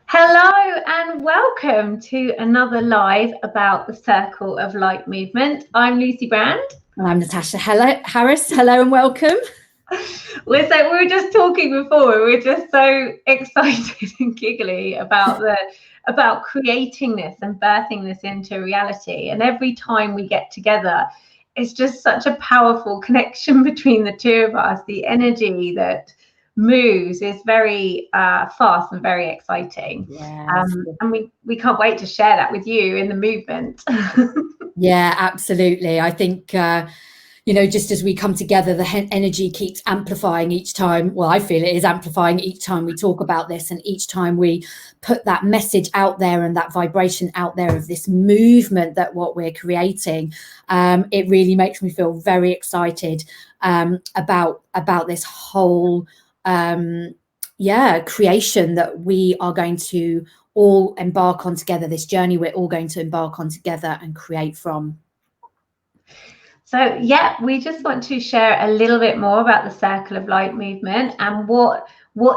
Hello and welcome to another live about the Circle of Light movement. I'm Lucy Brand. And I'm Natasha Harris. Hello and welcome. We were just talking before. We're just so excited and giggly about creating this and birthing this into reality. And every time we get together, it's just such a powerful connection between the two of us. The energy that moves is very fast and very exciting. And we can't wait to share that with you in the movement. Yeah, absolutely. I think just as we come together, the energy keeps amplifying each time. Well, I feel it is amplifying each time we talk about this, and each time we put that message out there and that vibration out there of this movement that what we're creating. It really makes me feel very excited about this whole creation that we are going to all embark on together, this journey we're all going to embark on together and create from. So we just want to share a little bit more about the Circle of Light movement and what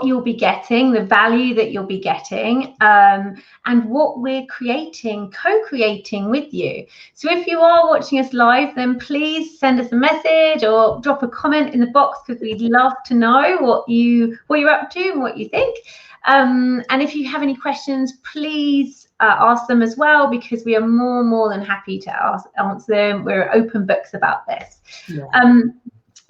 you'll be getting, the value that you'll be getting, and what we're co-creating with you. So if you are watching us live, then please send us a message or drop a comment in the box, because we'd love to know what you're up to and what you think. And if you have any questions, please ask them as well, because we are more than happy to answer them. We're open books about this. Yeah.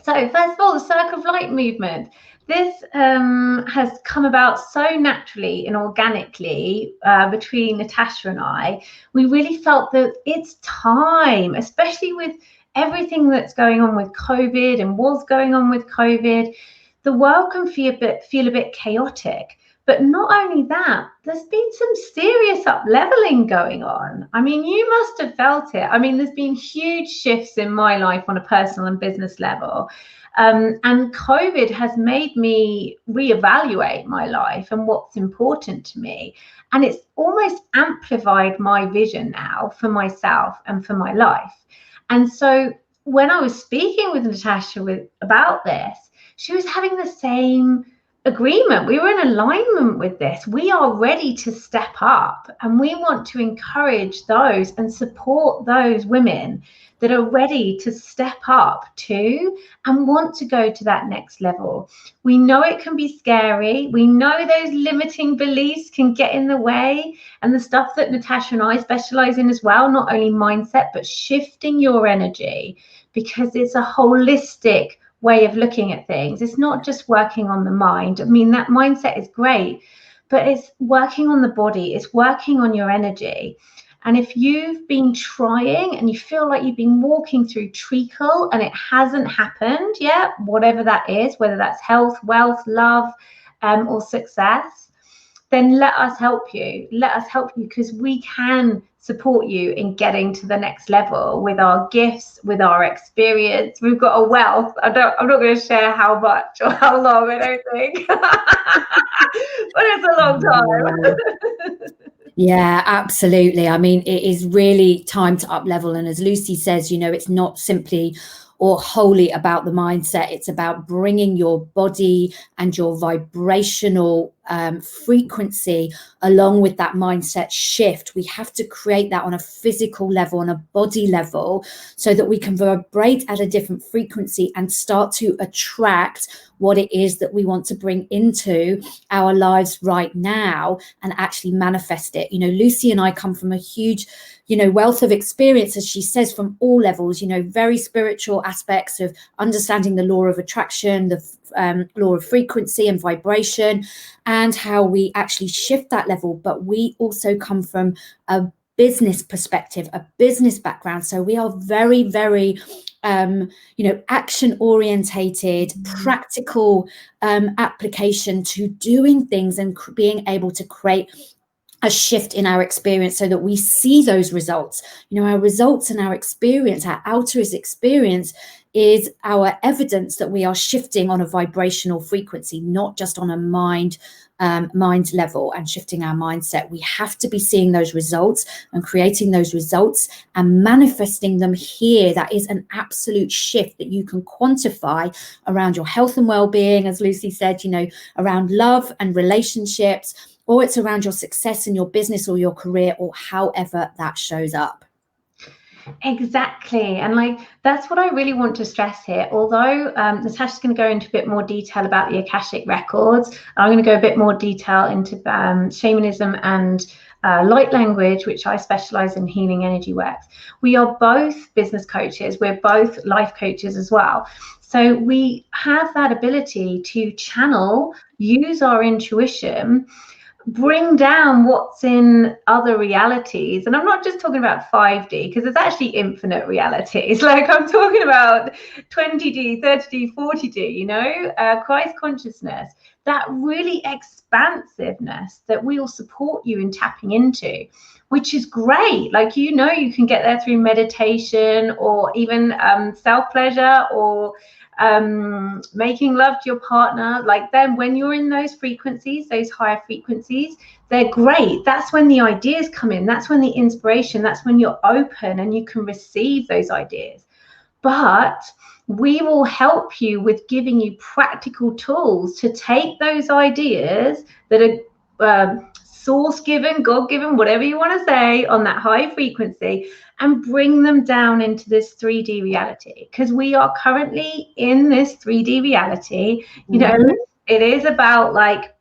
So first of all, the Circle of Light movement. This has come about so naturally and organically between Natasha and I. We really felt that it's time, especially with everything that's going on with COVID and was going on with COVID. The world can feel a bit chaotic. But not only that, there's been some serious up-leveling going on. I mean, you must have felt it. I mean, there's been huge shifts in my life on a personal and business level. And COVID has made me reevaluate my life and what's important to me. And it's almost amplified my vision now for myself and for my life. And so when I was speaking with Natasha about this, she was having the same agreement. We were in alignment with this. We are ready to step up, and we want to encourage those and support those women that are ready to step up too and want to go to that next level. We know it can be scary. We know those limiting beliefs can get in the way, and the stuff that Natasha and I specialize in as well, not only mindset, but shifting your energy, because it's a holistic way of looking at things. It's not just working on the mind. I mean, that mindset is great, but it's working on the body. It's working on your energy. And if you've been trying and you feel like you've been walking through treacle and it hasn't happened yet, whatever that is, whether that's health, wealth, love, or success, then let us help you. Let us help you, because we can support you in getting to the next level with our gifts, with our experience. We've got a wealth. I'm not going to share how much or how long, I don't think. But it's a long time. Yeah, absolutely. I mean, it is really time to up level. And as Lucy says, it's not simply or wholly about the mindset. It's about bringing your body and your vibrational frequency along with that mindset shift. We have to create that on a physical level, on a body level, so that we can vibrate at a different frequency and start to attract what it is that we want to bring into our lives right now and actually manifest it. Lucy and I come from a huge wealth of experience, as she says, from all levels, very spiritual aspects of understanding the law of attraction, the law of frequency and vibration, and how we actually shift that level. But we also come from a business perspective, a business background. So we are very, very, action orientated, practical application to doing things and being able to create a shift in our experience so that we see those results. Our results and our experience, our outer experience, is our evidence that we are shifting on a vibrational frequency, not just on a mind level and shifting our mindset. We have to be seeing those results and creating those results and manifesting them here. That is an absolute shift that you can quantify around your health and well-being, as Lucy said, around love and relationships, or it's around your success in your business or your career, or however that shows up. Exactly. And like, that's what I really want to stress here. Although Natasha's going to go into a bit more detail about the Akashic records, I'm going to go a bit more detail into shamanism and light language, which I specialize in healing energy works. We are both business coaches. We're both life coaches as well. So we have that ability to channel, use our intuition, bring down what's in other realities. And I'm not just talking about 5D, because there's actually infinite realities. Like, I'm talking about 20D, 30D, 40D, you know, Christ consciousness, that really expansiveness that we'll support you in tapping into, which is great. Like, you know, you can get there through meditation, or even self-pleasure, or making love to your partner. Like, then when you're in those frequencies, those higher frequencies, they're great. That's when the ideas come in. That's when the inspiration, that's when you're open and you can receive those ideas. But we will help you with giving you practical tools to take those ideas that are source given, God given, whatever you want to say, on that high frequency, and bring them down into this 3D reality. Because we are currently in this 3D reality. You know, it is about like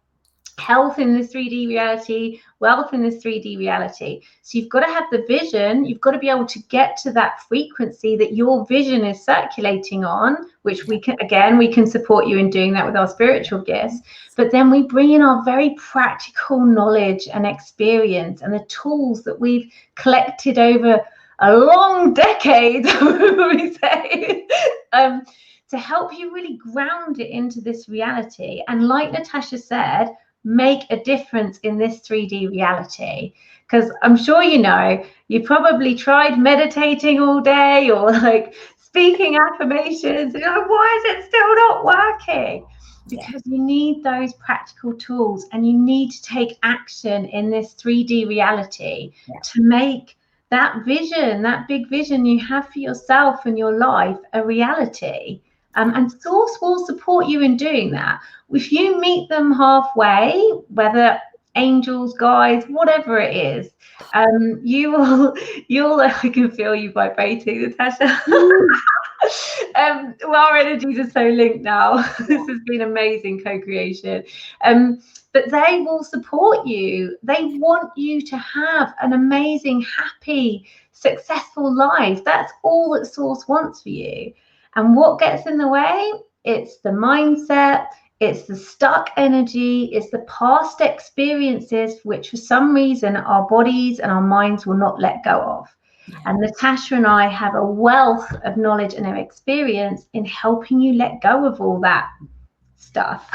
health in this 3D reality, wealth in this 3D reality. So you've got to have the vision. You've got to be able to get to that frequency that your vision is circulating on, which we can support you in doing that with our spiritual gifts. But then we bring in our very practical knowledge and experience and the tools that we've collected over a long decade, we say, to help you really ground it into this reality. And like Natasha said, make a difference in this 3D reality. Because I'm sure you know, you probably tried meditating all day, or like speaking affirmations, and you're like, why is it still not working? Because you need those practical tools, and you need to take action in this 3D reality to make that vision, that big vision you have for yourself and your life, a reality. And Source will support you in doing that. If you meet them halfway, whether angels, guides, whatever it is, you'll I can feel you vibrating, Natasha. Our energies are so linked now. This has been amazing co-creation. But they will support you. They want you to have an amazing, happy, successful life. That's all that Source wants for you. And what gets in the way? It's the mindset, it's the stuck energy, it's the past experiences, which for some reason our bodies and our minds will not let go of. And Natasha and I have a wealth of knowledge and experience in helping you let go of all that stuff.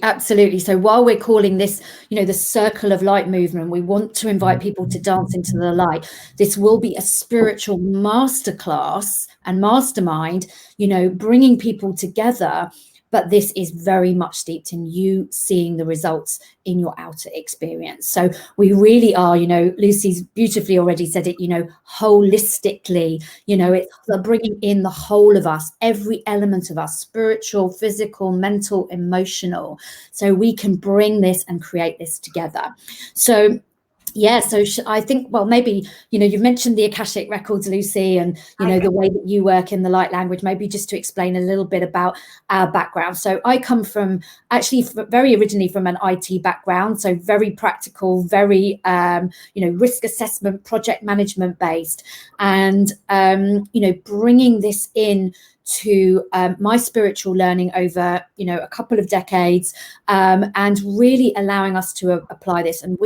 Absolutely. So while we're calling this, you know, the circle of light movement, we want to invite people to dance into the light. This will be a spiritual masterclass and mastermind, you know, bringing people together. But this is very much steeped in you seeing the results in your outer experience. So we really are, you know, Lucy's beautifully already said it, you know, holistically, you know, it's bringing in the whole of us, every element of us, spiritual, physical, mental, emotional. So we can bring this and create this together. So yeah, so I think, well, maybe, you know, you've mentioned the Akashic records, Lucy, and, you know, the way that you work in the light language, maybe just to explain a little bit about our background. So I come from, actually, very originally from an IT background, so very practical, very, you know, risk assessment, project management based, and, you know, bringing this in to my spiritual learning over, you know, a couple of decades, and really allowing us to apply this. And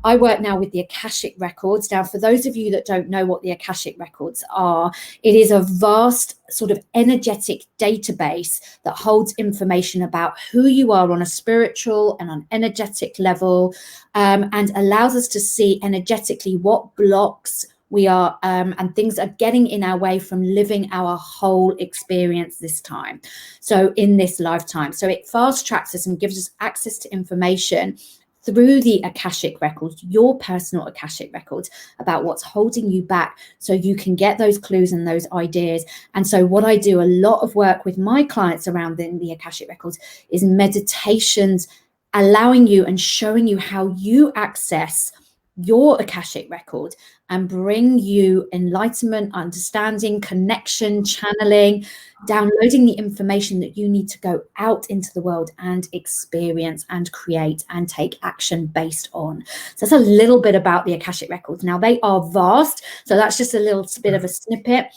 I work now with the Akashic records. Now, for those of you that don't know what the Akashic records are, it is a vast sort of energetic database that holds information about who you are on a spiritual and an energetic level, and allows us to see energetically what blocks we are and things are getting in our way from living our whole experience this time. So in this lifetime. So it fast tracks us and gives us access to information through the Akashic records, your personal Akashic records, about what's holding you back, so you can get those clues and those ideas. And so what I do a lot of work with my clients around the Akashic records is meditations allowing you and showing you how you access your Akashic record and bring you enlightenment, understanding, connection, channeling, downloading the information that you need to go out into the world and experience and create and take action based on. So that's a little bit about the Akashic records. Now, they are vast, so that's just a little bit of a snippet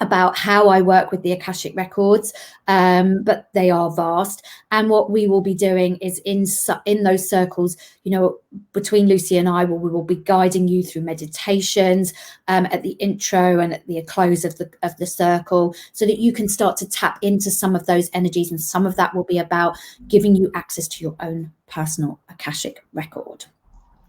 about how I work with the Akashic records, but they are vast. And what we will be doing is in those circles, you know, between Lucy and I, we will be guiding you through meditations at the intro and at the close of the circle, so that you can start to tap into some of those energies. And some of that will be about giving you access to your own personal Akashic record.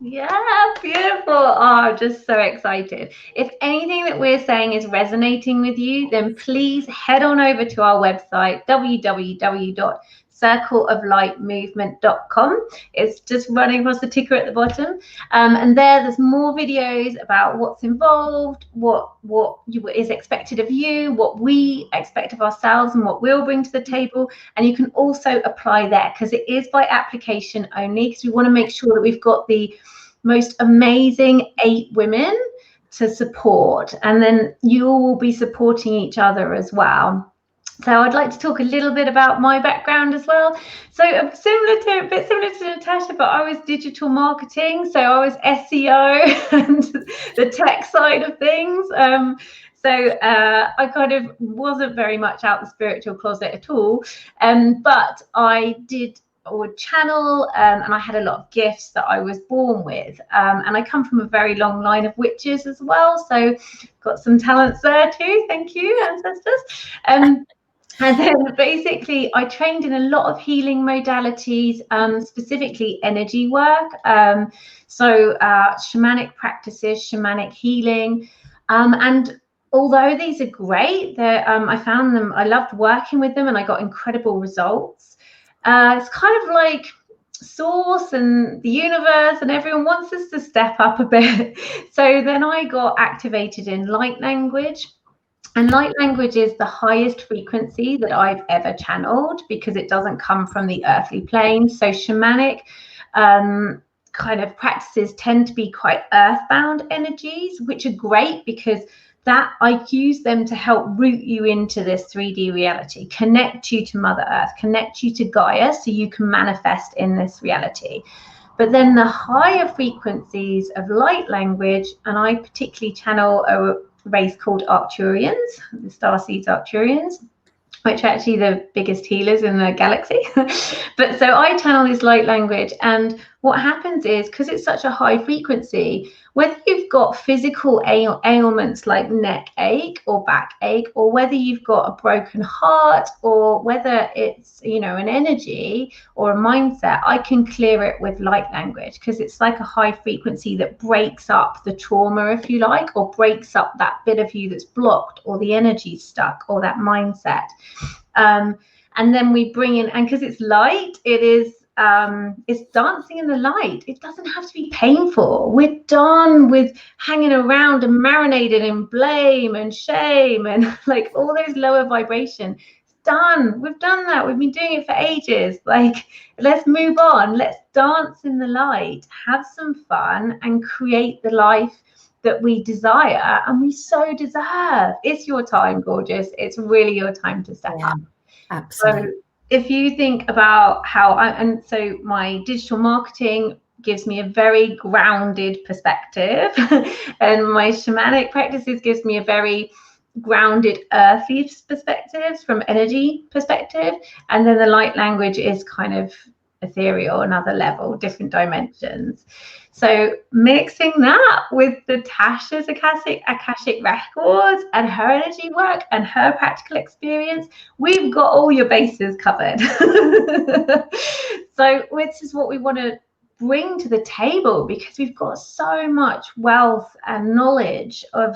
Yeah, beautiful. Oh, just so excited. If anything that we're saying is resonating with you, then please head on over to our website, www.circleoflightmovement.com. It's just running across the ticker at the bottom. And there's more videos about what's involved, what is expected of you, what we expect of ourselves, and what we'll bring to the table. And you can also apply there, because it is by application only, because we want to make sure that we've got the most amazing 8 women to support, and then you all will be supporting each other as well. So I'd like to talk a little bit about my background as well. So a bit similar to Natasha, but I was digital marketing, so I was SEO and the tech side of things. So I kind of wasn't very much out the spiritual closet at all, but I did or channel, and I had a lot of gifts that I was born with, and I come from a very long line of witches as well, so got some talents there too. Thank you, ancestors. And then basically I trained in a lot of healing modalities, specifically energy work, so shamanic practices, shamanic healing, and although these are great, I found them, I loved working with them, and I got incredible results. It's kind of like source and the universe and everyone wants us to step up a bit. So then I got activated in light language, and light language is the highest frequency that I've ever channeled, because it doesn't come from the earthly plane. So shamanic kind of practices tend to be quite earthbound energies, which are great because that I use them to help root you into this 3D reality, connect you to Mother Earth, connect you to Gaia, so you can manifest in this reality. But then the higher frequencies of light language, and I particularly channel a race called Arcturians, the starseeds Arcturians, which are actually the biggest healers in the galaxy. But so I channel this light language, and what happens is, because it's such a high frequency, whether you've got physical ailments like neck ache or back ache, or whether you've got a broken heart, or whether it's, you know, an energy or a mindset, I can clear it with light language, because it's like a high frequency that breaks up the trauma, if you like, or breaks up that bit of you that's blocked, or the energy stuck, or that mindset. And then we bring in, and because it's light, it's dancing in the light. It doesn't have to be painful. We're done with hanging around and marinated in blame and shame and like all those lower vibration. It's done. We've done that. We've been doing it for ages. Like, let's move on. Let's dance in the light, have some fun, and create the life that we desire and we so deserve. It's your time, gorgeous. It's really your time to step up. Absolutely. So if you think about how and so my digital marketing gives me a very grounded perspective, and my shamanic practices gives me a very grounded earthy perspectives from energy perspective, and then the light language is kind of ethereal, another level, different dimensions. So mixing that with Natasha's Akashic records and her energy work and her practical experience, we've got all your bases covered. So which is what we want to bring to the table, because we've got so much wealth and knowledge of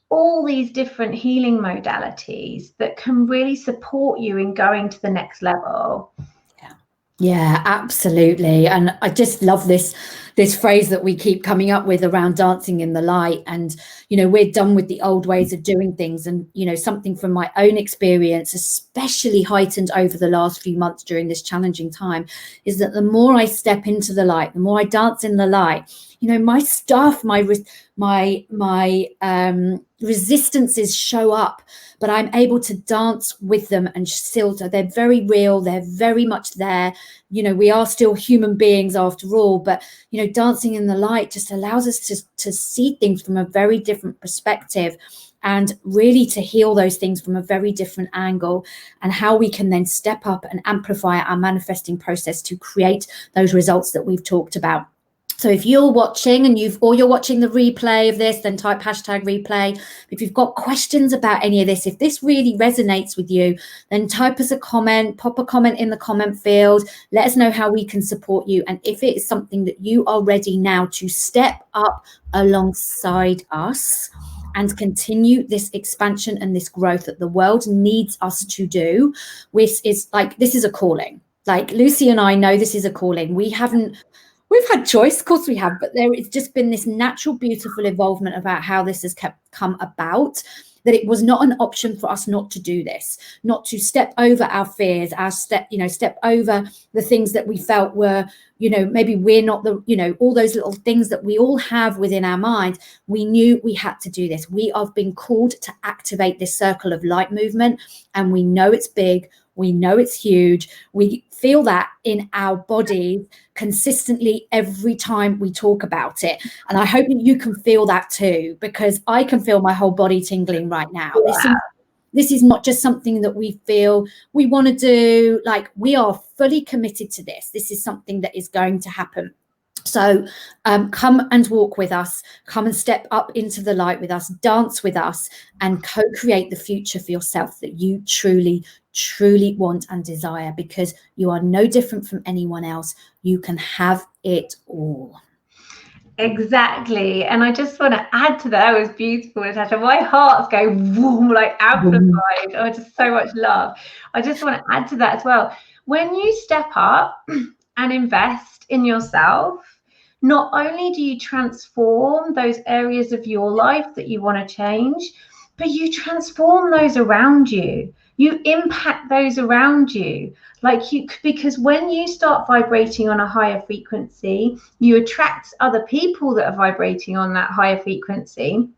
all these different healing modalities that can really support you in going to the next level. Yeah, absolutely. And I just love this this phrase that we keep coming up with around dancing in the light. And, you know, we're done with the old ways of doing things. And, you know, something from my own experience, especially heightened over the last few months during this challenging time, is that the more I step into the light, the more I dance in the light, you know, my stuff, my resistances show up, but I'm able to dance with them, and still, so they're very real, they're very much there. You know, we are still human beings after all, but, you know, dancing in the light just allows us to see things from a very different perspective, and really to heal those things from a very different angle, and how we can then step up and amplify our manifesting process to create those results that we've talked about. So if you're watching and you're watching the replay of this, then type #replay. If you've got questions about any of this, if this really resonates with you, then type us a comment, pop a comment in the comment field. Let us know how we can support you. And if it is something that you are ready now to step up alongside us and continue this expansion and this growth that the world needs us to do, which is like, this is a calling. Like Lucy and I know this is a calling. We've had choice, of course we have, but it's just been this natural, beautiful evolvement about how this has come about, that it was not an option for us not to do this, not to step over our fears, step over the things that we felt were, you know, maybe we're not the, you know, all those little things that we all have within our mind. We knew we had to do this. We have been called to activate this circle of light movement, and we know it's big. We know it's huge. We feel that in our bodies consistently every time we talk about it. And I hope that you can feel that too, because I can feel my whole body tingling right now. Wow. This is not just something that we feel we want to do. Like, we are fully committed to this. This is something that is going to happen. So come and walk with us, come and step up into the light with us, dance with us, and co-create the future for yourself that you truly, truly want and desire, because you are no different from anyone else. You can have it all. Exactly. And I just want to add to that. It was beautiful, Natasha. My heart's going boom, like amplified. Oh, just so much love. I just want to add to that as well. When you step up and invest in yourself, not only do you transform those areas of your life that you want to change, but you transform those around you. You impact those around you. Because when you start vibrating on a higher frequency, you attract other people that are vibrating on that higher frequency.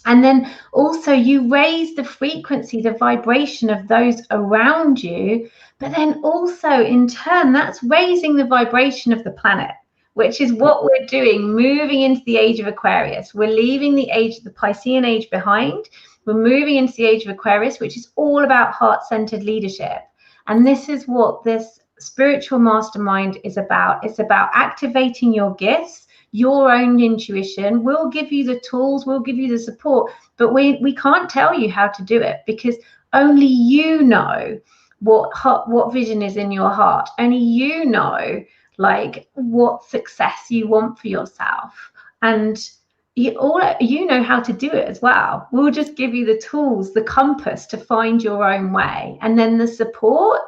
And then also you raise the frequency, the vibration of those around you. But then also in turn, that's raising the vibration of the planet, which is what we're doing, moving into the age of Aquarius. We're leaving the age of the Piscean age behind. We're moving into the age of Aquarius, which is all about heart-centered leadership. And this is what this spiritual mastermind is about. It's about activating your gifts, your own intuition. We'll give you the tools, we'll give you the support, but we can't tell you how to do it, because only you know what vision is in your heart. Only you know like what success you want for yourself, and you know how to do it as well. We'll just give you the tools, the compass to find your own way, and then the support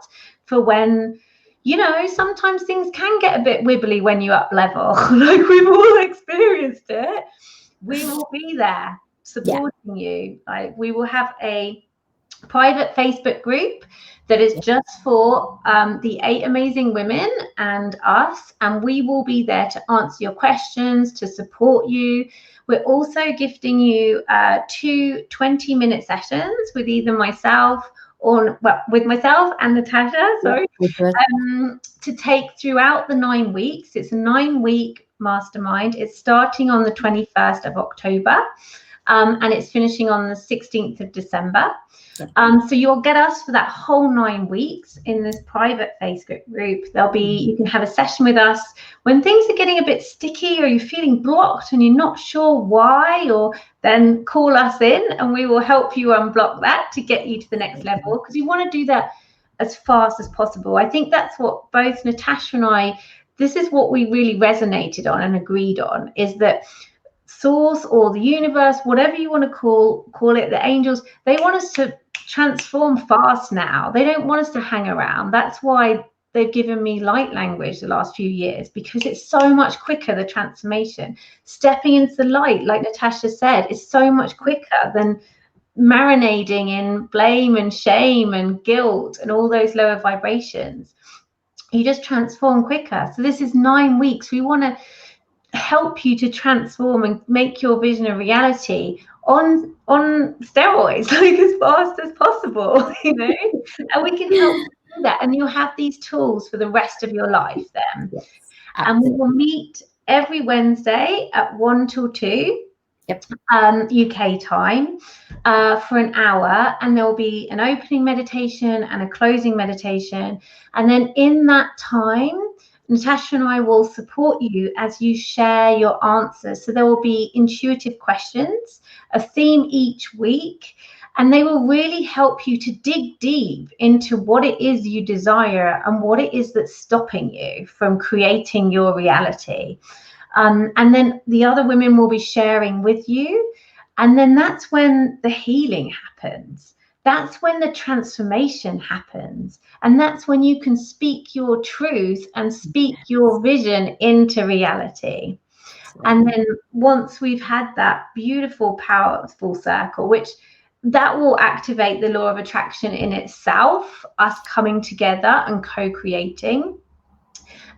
for when, you know, sometimes things can get a bit wibbly when you up level. Like, we've all experienced it. We will be there supporting you. Like, we will have a private Facebook group that is just for the 8 amazing women and us, and we will be there to answer your questions, to support you. We're also gifting you 2 20-minute sessions with either myself or with myself and Natasha, to take throughout the 9 weeks. It's a 9-week mastermind. It's starting on the 21st of October, and it's finishing on the 16th of December. So you'll get us for that whole 9 weeks in this private Facebook group. You can have a session with us when things are getting a bit sticky, or you're feeling blocked and you're not sure why, or then call us in and we will help you unblock that to get you to the next level, because you want to do that as fast as possible. I think that's what both Natasha and I, this is what we really resonated on and agreed on, is that source or the universe, whatever you want to call it, the angels, they want us to transform fast now. They don't want us to hang around. That's why they've given me light language the last few years, because it's so much quicker, the transformation. Stepping into the light, like Natasha said, is so much quicker than marinading in blame and shame and guilt and all those lower vibrations. You just transform quicker. So this is 9 weeks. We want to help you to transform and make your vision a reality on steroids, like as fast as possible, you know. And we can help you do that, and you'll have these tools for the rest of your life then. Yes, and we will meet every Wednesday at 1 till 2 UK time for an hour, and there will be an opening meditation and a closing meditation, and then in that time Natasha and I will support you as you share your answers. So there will be intuitive questions, a theme each week, and they will really help you to dig deep into what it is you desire and what it is that's stopping you from creating your reality. And then the other women will be sharing with you. And then that's when the healing happens. That's when the transformation happens. And that's when you can speak your truth and speak your vision into reality. And then once we've had that beautiful, powerful circle, which that will activate the law of attraction in itself, us coming together and co-creating.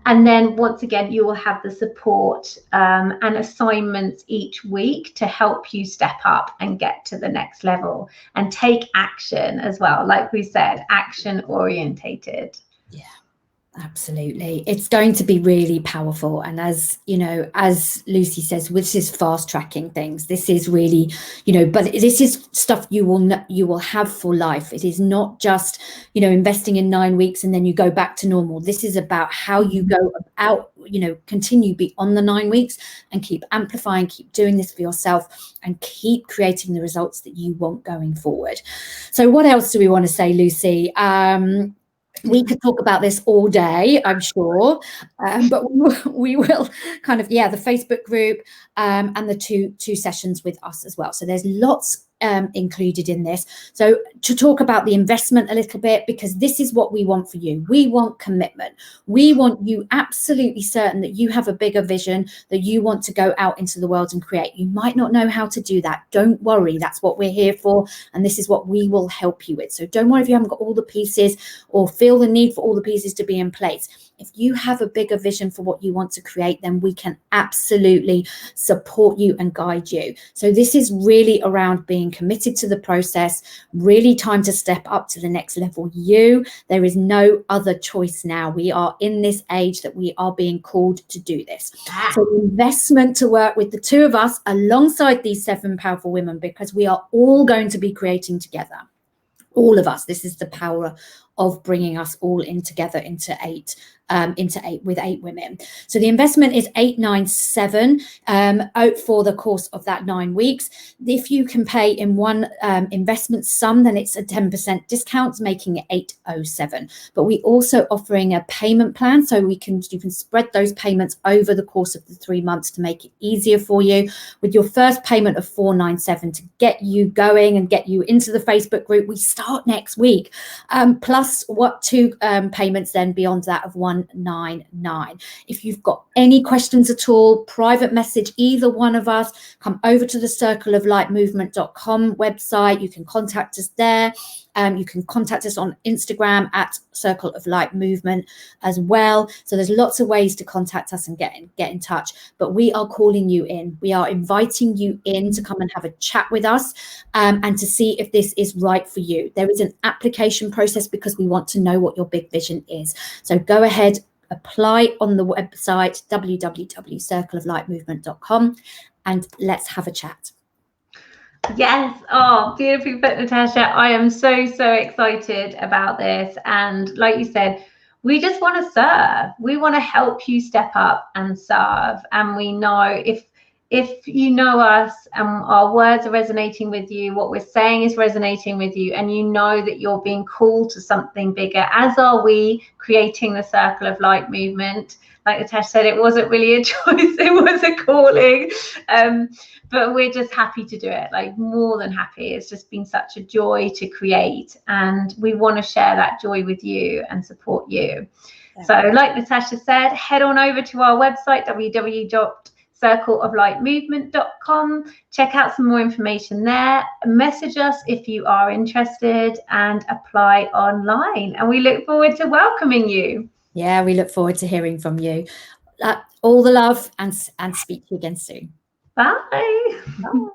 And then once again, you will have the support and assignments each week to help you step up and get to the next level and take action as well. Like we said, action orientated. Yeah. Absolutely. It's going to be really powerful. And as you know, as Lucy says, this is fast tracking things. This is really, you know, but this is stuff you will have for life. It is not just, you know, investing in 9 weeks and then you go back to normal. This is about how you go about, you know, continue beyond the 9 weeks and keep amplifying, keep doing this for yourself and keep creating the results that you want going forward. So what else do we want to say, Lucy? We could talk about this all day, I'm sure, but we will kind of, the Facebook group and the two sessions with us as well. So there's lots included in this. So to talk about the investment a little bit, because this is what we want for you. We want commitment. We want you absolutely certain that you have a bigger vision, that you want to go out into the world and create. You might not know how to do that. Don't worry. That's what we're here for. And this is what we will help you with. So don't worry if you haven't got all the pieces or feel the need for all the pieces to be in place. If you have a bigger vision for what you want to create, then we can absolutely support you and guide you. So this is really around being committed to the process, really time to step up to the next level. There is no other choice now. We are in this age that we are being called to do this. So investment to work with the two of us alongside these 7 powerful women, because we are all going to be creating together. All of us. This is the power of bringing us all in together into eight with 8 women. So the investment is 897 out for the course of that 9 weeks. If you can pay in one investment sum, then it's a 10% discount, making it 807. But we also offering a payment plan, so you can spread those payments over the course of the 3 months to make it easier for you. With your first payment of 497 to get you going and get you into the Facebook group, we start next week. Plus what 2 payments then beyond that of 199. If you've got any questions at all, private message either one of us, come over to the circleoflightmovement.com website. You can contact us there. You can contact us on Instagram at Circle of Light Movement as well. So there's lots of ways to contact us and get in touch. But we are calling you in. We are inviting you in to come and have a chat with us and to see if this is right for you. There is an application process because we want to know what your big vision is. So go ahead, apply on the website www.circleoflightmovement.com and let's have a chat. Yes. Oh, beautifully put, Natasha. I am so excited about this. And like you said, we just want to serve. We want to help you step up and serve. And we know if you know us and our words are resonating with you, what we're saying is resonating with you, and you know that you're being called to something bigger, as are we, creating the Circle of Light movement. Like Natasha said, it wasn't really a choice, it was a calling. But we're just happy to do it, like more than happy. It's just been such a joy to create, and we want to share that joy with you and support you. Yeah. So like Natasha said, head on over to our website, www.circleoflightmovement.com. Check out some more information there. Message us if you are interested and apply online. And we look forward to welcoming you. Yeah, we look forward to hearing from you. All the love, and speak to you again soon. Bye. Bye.